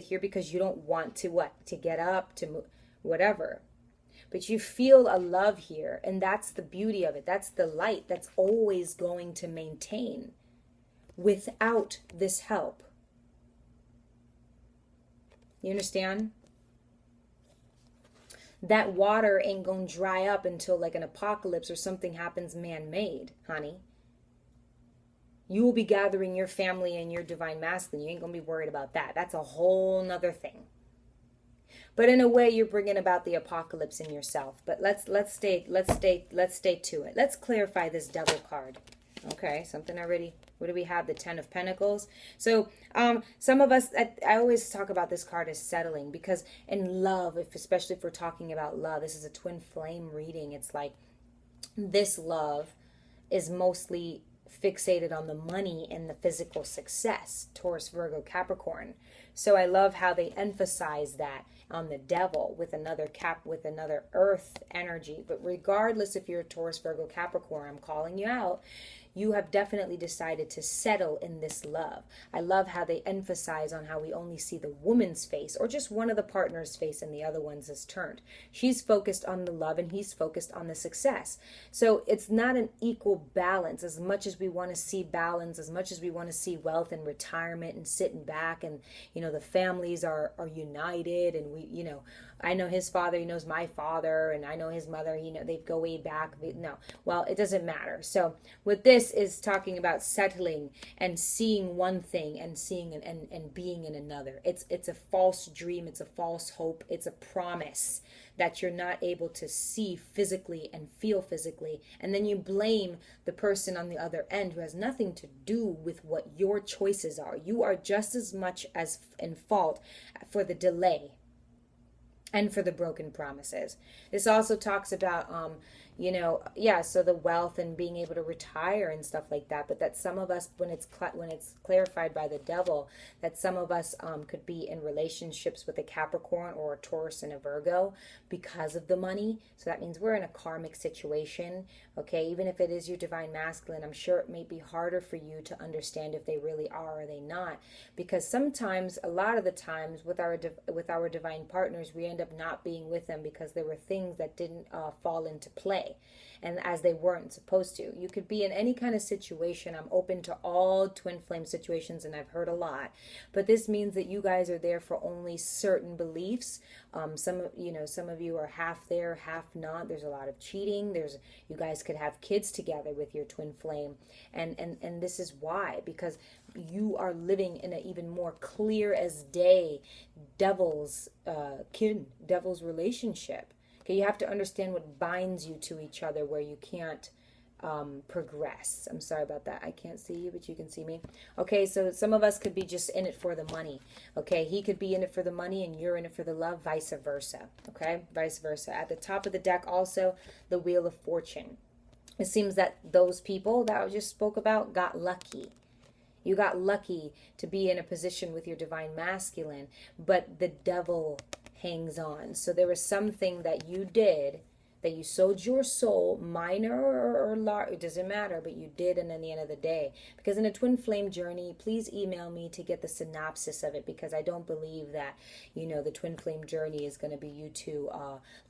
here because you don't want to what? To get up, to move, whatever. But you feel a love here, and that's the beauty of it. That's the light that's always going to maintain without this help. You understand? That water ain't gonna dry up until like an apocalypse or something happens man-made, honey. You will be gathering your family and your divine masculine. You ain't gonna be worried about that. That's a whole nother thing. But in a way, you're bringing about the apocalypse in yourself. But let's stay to it. Let's clarify this devil card. Okay, something already. What do we have? The 10 of Pentacles. So some of us, I always talk about this card as settling, because in love, especially if we're talking about love, this is a twin flame reading. It's like this love is mostly fixated on the money and the physical success, Taurus, Virgo, Capricorn. So I love how they emphasize that on the devil with another earth energy. But regardless if you're a Taurus, Virgo, Capricorn, I'm calling you out. You have definitely decided to settle in this love. I love how they emphasize on how we only see the woman's face, or just one of the partner's face, and the other one's is turned. She's focused on the love and he's focused on the success. So it's not an equal balance. As much as we want to see balance, as much as we want to see wealth and retirement and sitting back, and the families are united, and I know his father, he knows my father, and I know his mother, they go way back. No, well, it doesn't matter. So with this is talking about settling and seeing one thing and seeing and being in another. It's a false dream. It's a false hope. It's a promise that you're not able to see physically and feel physically. And then you blame the person on the other end who has nothing to do with what your choices are. You are just as much as in fault for the delay and for the broken promises. This also talks about, so the wealth and being able to retire and stuff like that. But that some of us, when it's clarified by the devil, that some of us could be in relationships with a Capricorn or a Taurus and a Virgo because of the money. So that means we're in a karmic situation. Okay, even if it is your divine masculine, I'm sure it may be harder for you to understand if they really are or they not. Because sometimes, a lot of the times, with our divine partners, we end up not being with them because there were things that didn't fall into play, and as they weren't supposed to. You could be in any kind of situation. I'm open to all twin flame situations, and I've heard a lot. But this means that you guys are there for only certain beliefs. Some of you are half there, half not. There's a lot of cheating. You guys could have kids together with your twin flame, and this is why, because you are living in an even more clear as day devil's relationship. Okay, you have to understand what binds you to each other, where you can't progress. I'm sorry about that. I can't see you, but you can see me. Okay, so some of us could be just in it for the money. Okay, he could be in it for the money and you're in it for the love, vice versa. Okay, vice versa. At the top of the deck also, the Wheel of Fortune. It seems that those people that I just spoke about got lucky. You got lucky to be in a position with your divine masculine, but the devil hangs on. So there was something that you did, that you sold your soul, minor or large, it doesn't matter, but you did, and at the end of the day. Because in a twin flame journey, please email me to get the synopsis of it, because I don't believe that, the twin flame journey is going to be you two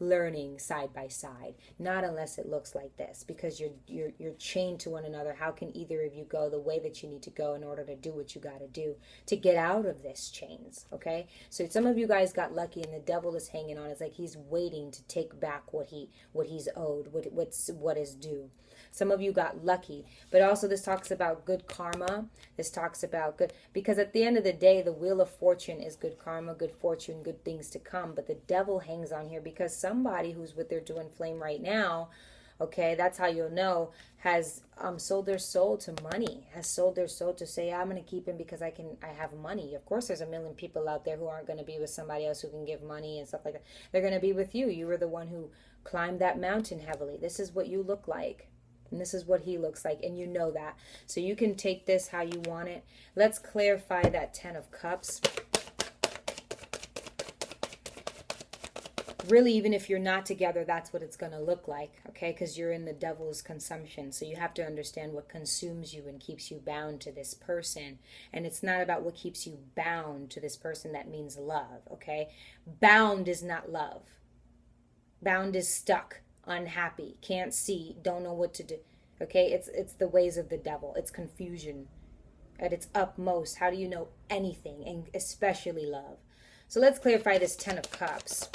learning side by side. Not unless it looks like this, because you're chained to one another. How can either of you go the way that you need to go in order to do what you got to do to get out of this chains? Okay, so some of you guys got lucky, and the devil is hanging on. It's like he's waiting to take back what he's owed, what is due. Some of you got lucky, but also this talks about good karma. This talks about good, because at the end of the day, the Wheel of Fortune is good karma, good fortune, good things to come. But the devil hangs on here because somebody who's with their twin flame right now, okay, that's how you'll know, has sold their soul to money, has sold their soul to say, I'm going to keep him because I have money. Of course, there's a million people out there who aren't going to be with somebody else who can give money and stuff like that. They're going to be with you. You were the one who climbed that mountain heavily. This is what you look like. And this is what he looks like. And you know that. So you can take this how you want it. Let's clarify that 10 of Cups. really, even if you're not together, that's what it's going to look like, okay? Because you're in the devil's consumption. So you have to understand what consumes you and keeps you bound to this person. And it's not about what keeps you bound to this person that means love, okay? Bound is not love. Bound is stuck, unhappy, can't see, don't know what to do, okay? It's the ways of the devil. It's confusion at its utmost. How do you know anything, and especially love? So let's clarify this Ten of Cups.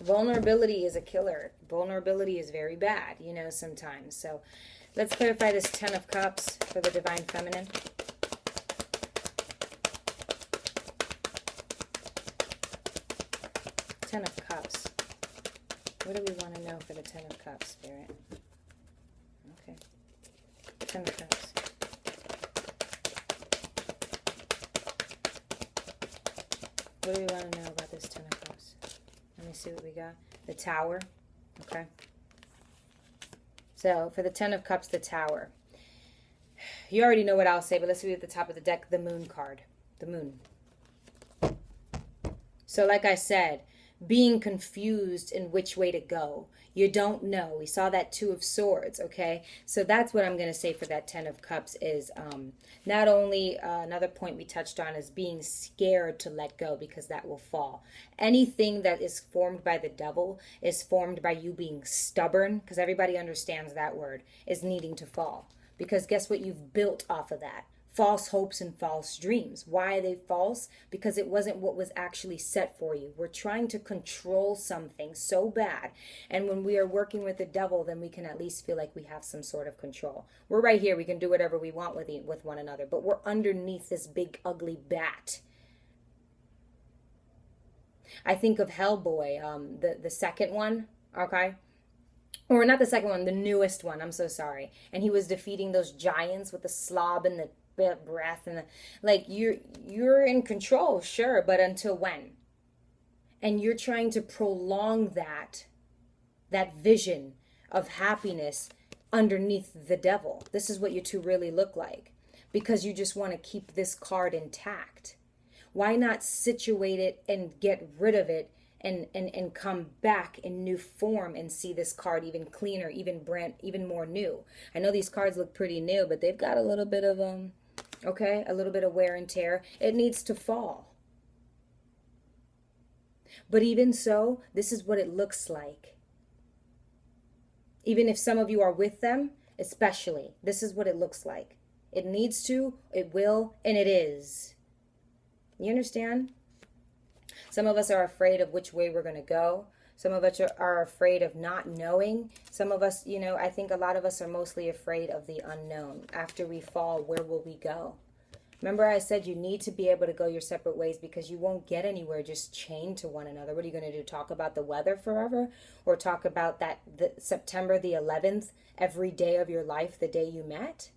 Vulnerability is a killer. Vulnerability is very bad, you know, sometimes. So let's clarify this Ten of Cups for the Divine Feminine. Ten of Cups. What do we want to know for the Ten of Cups, Spirit? Okay. Ten of Cups. What do we want to know about this Ten of Cups? Let me see what we got. The Tower. Okay. So for the Ten of Cups, the Tower. You already know what I'll say, but let's see at the top of the deck, the Moon card. The Moon. So like I said, being confused in which way to go. You don't know. We saw that Two of Swords, okay? So that's what I'm going to say for that Ten of Cups is not only another point we touched on is being scared to let go because that will fall. Anything that is formed by the devil is formed by you being stubborn, because everybody understands that word, is needing to fall. Because guess what you've built off of that? False hopes and false dreams. Why are they false? Because it wasn't what was actually set for you. We're trying to control something so bad. And when we are working with the devil, then we can at least feel like we have some sort of control. We're right here. We can do whatever we want with one another. But we're underneath this big, ugly bat. I think of Hellboy, the second one, okay? Or not the second one, the newest one. I'm so sorry. And he was defeating those giants with the slob and the breath and like you're in control, sure, but until when? And you're trying to prolong that vision of happiness underneath the devil. This is what you two really look like, because you just want to keep this card intact. Why not situate it and get rid of it and come back in new form and see this card even cleaner, even more new? I know these cards look pretty new, but they've got a little bit of okay, a little bit of wear and tear. It needs to fall. But even so, this is what it looks like. Even if some of you are with them, especially, this is what it looks like. It needs to, it will, and it is. You understand? Some of us are afraid of which way we're going to go. Some of us are afraid of not knowing. Some of us, you know, I think a lot of us are mostly afraid of the unknown. After we fall, where will we go? Remember I said you need to be able to go your separate ways because you won't get anywhere just chained to one another. What are you going to do? Talk about the weather forever? Or talk about the September the 11th every day of your life, the day you met?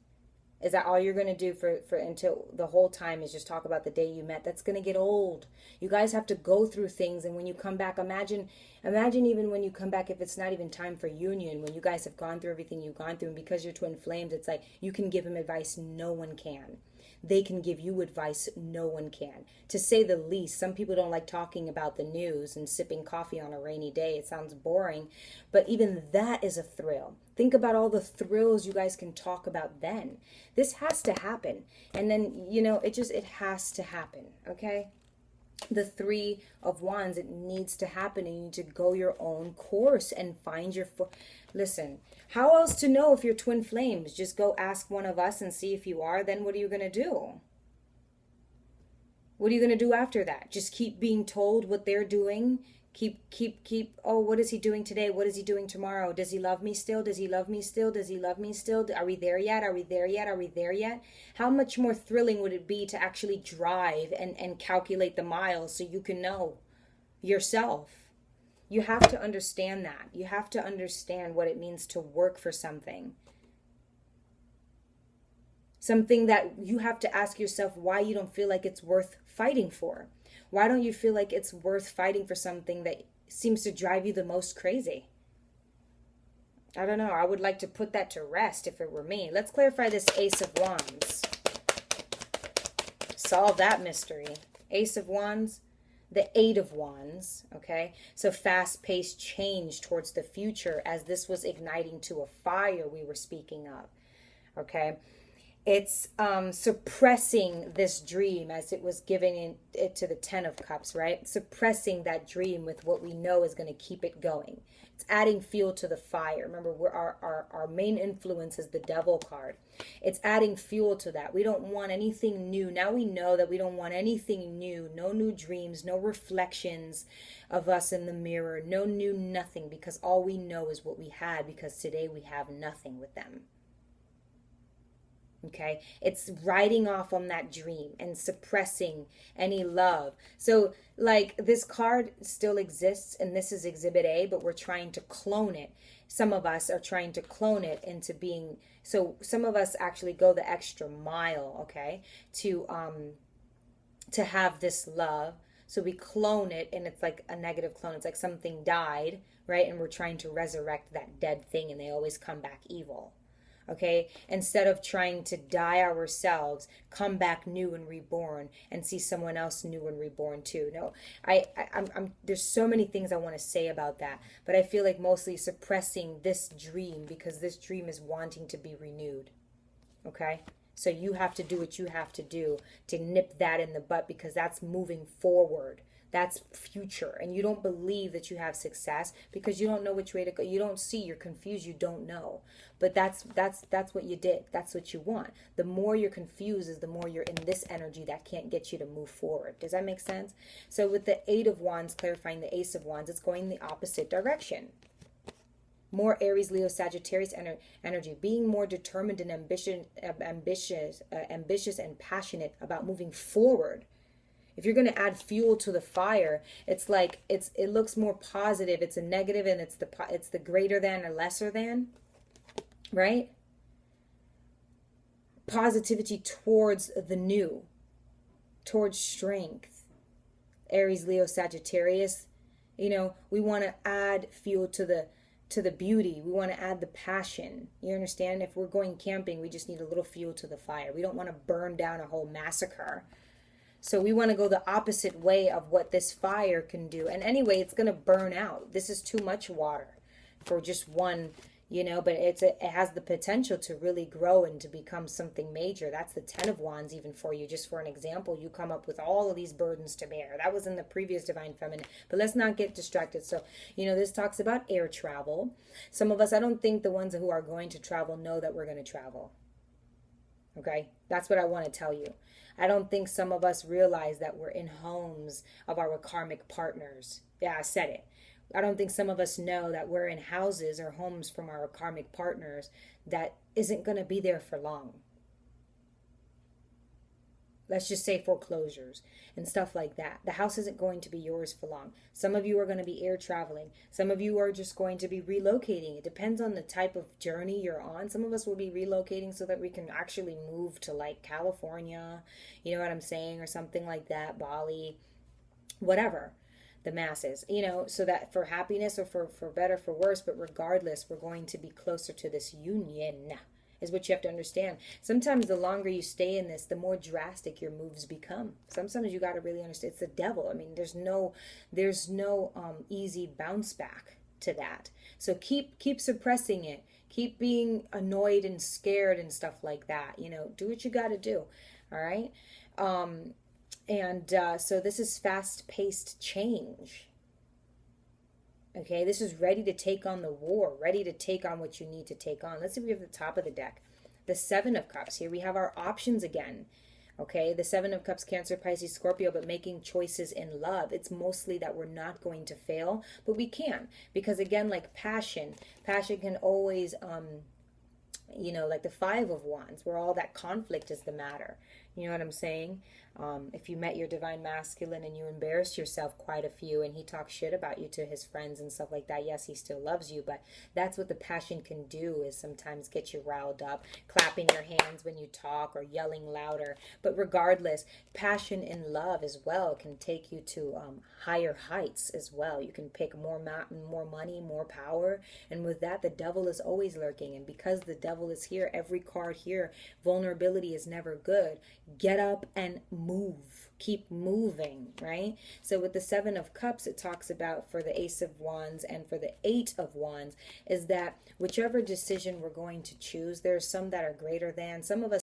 Is that all you're going to do for until the whole time is just talk about the day you met? That's going to get old. You guys have to go through things, and when you come back, imagine even when you come back, if it's not even time for union, when you guys have gone through everything you've gone through, and because you're twin flames, it's like you can give them advice no one can. They can give you advice no one can. To say the least, some people don't like talking about the news and sipping coffee on a rainy day. It sounds boring, but even that is a thrill. Think about all the thrills you guys can talk about then. This has to happen. And then, you know, it has to happen, okay? The Three of Wands, it needs to happen, and you need to go your own course and find your... Listen, how else to know if you're twin flames? Just go ask one of us and see if you are. Then what are you going to do? What are you going to do after that? Just keep being told what they're doing? Keep, oh, what is he doing today? What is he doing tomorrow? Does he love me still? Does he love me still? Does he love me still? Are we there yet? Are we there yet? Are we there yet? How much more thrilling would it be to actually drive and calculate the miles so you can know yourself? You have to understand that. You have to understand what it means to work for something. Something that you have to ask yourself why you don't feel like it's worth fighting for. Why don't you feel like it's worth fighting for something that seems to drive you the most crazy? I don't know. I would like to put that to rest if it were me. Let's clarify this Ace of Wands. solve that mystery. Ace of Wands, the Eight of Wands, okay? So fast-paced change towards the future, as this was igniting to a fire we were speaking of, okay? It's suppressing this dream as it was giving it to the Ten of Cups, right? Suppressing that dream with what we know is going to keep it going. It's adding fuel to the fire. Remember, our main influence is the Devil card. It's adding fuel to that. We don't want anything new. Now we know that we don't want anything new. No new dreams, no reflections of us in the mirror, no new nothing, because all we know is what we had, because today we have nothing with them. Okay, it's riding off on that dream and suppressing any love. So like this card still exists, and this is exhibit A, but we're trying to clone it. Some of us are trying to clone it into being, so some of us actually go the extra mile, okay, to have this love. So we clone it, and it's like a negative clone. It's like something died, right? And we're trying to resurrect that dead thing, and they always come back evil. Okay, instead of trying to die ourselves, come back new and reborn, and see someone else new and reborn too. No, I'm there's so many things I want to say about that, but I feel like mostly suppressing this dream, because this dream is wanting to be renewed. Okay, so you have to do what you have to do to nip that in the butt, because that's moving forward. That's future. And you don't believe that you have success because you don't know which way to go. You don't see, you're confused, you don't know. But that's what you did. That's what you want. The more you're confused is the more you're in this energy that can't get you to move forward. Does that make sense? So with the Eight of Wands clarifying the Ace of Wands, it's going the opposite direction. More Aries, Leo, Sagittarius energy, being more determined and ambitious and passionate about moving forward. If you're going to add fuel to the fire, it's like it looks more positive. It's a negative, and it's the greater than or lesser than, right? Positivity towards the new, towards strength. Aries, Leo, Sagittarius, you know, we want to add fuel to the beauty. We want to add the passion. You understand? If we're going camping, we just need a little fuel to the fire. We don't want to burn down a whole massacre. So we want to go the opposite way of what this fire can do. And anyway, it's going to burn out. This is too much water for just one, you know, but it has the potential to really grow and to become something major. That's the Ten of Wands even for you. Just for an example, you come up with all of these burdens to bear. That was in the previous Divine Feminine. But let's not get distracted. So, you know, this talks about air travel. Some of us, I don't think the ones who are going to travel know that we're going to travel. Okay? That's what I want to tell you. I don't think some of us realize that we're in homes of our karmic partners. Yeah, I said it. I don't think some of us know that we're in houses or homes from our karmic partners that isn't going to be there for long. Let's just say foreclosures and stuff like that. The house isn't going to be yours for long. Some of you are going to be air traveling. Some of you are just going to be relocating. It depends on the type of journey you're on. Some of us will be relocating so that we can actually move to like California, you know what I'm saying, or something like that, Bali, whatever, the masses, you know, so that for happiness or for better, for worse, but regardless, we're going to be closer to this union. Is what you have to understand. Sometimes the longer you stay in this, the more drastic your moves become. Sometimes you got to really understand. It's the devil. I mean, there's no easy bounce back to that. So keep suppressing it. Keep being annoyed and scared and stuff like that. You know, do what you got to do. All right. So this is fast-paced change. Okay, this is ready to take on the war, ready to take on what you need to take on. Let's see if we have the top of the deck. The Seven of Cups. Here we have our options again. Okay, the Seven of Cups, Cancer, Pisces, Scorpio, but making choices in love. It's mostly that we're not going to fail, but we can. Because again, like passion can always, you know, like the Five of Wands, where all that conflict is the matter. You know what I'm saying? If you met your divine masculine and you embarrassed yourself quite a few and he talks shit about you to his friends and stuff like that, yes, he still loves you, but that's what the passion can do, is sometimes get you riled up, clapping your hands when you talk or yelling louder. But regardless, passion in love as well can take you to higher heights as well. You can pick more money, more power, and with that, the devil is always lurking. And because the devil Devil is here. Every card here. Vulnerability is never good. Get up and move. Keep moving, right? So with the Seven of Cups, it talks about for the Ace of Wands and for the Eight of Wands is that whichever decision we're going to choose, there's some that are greater than. Some of us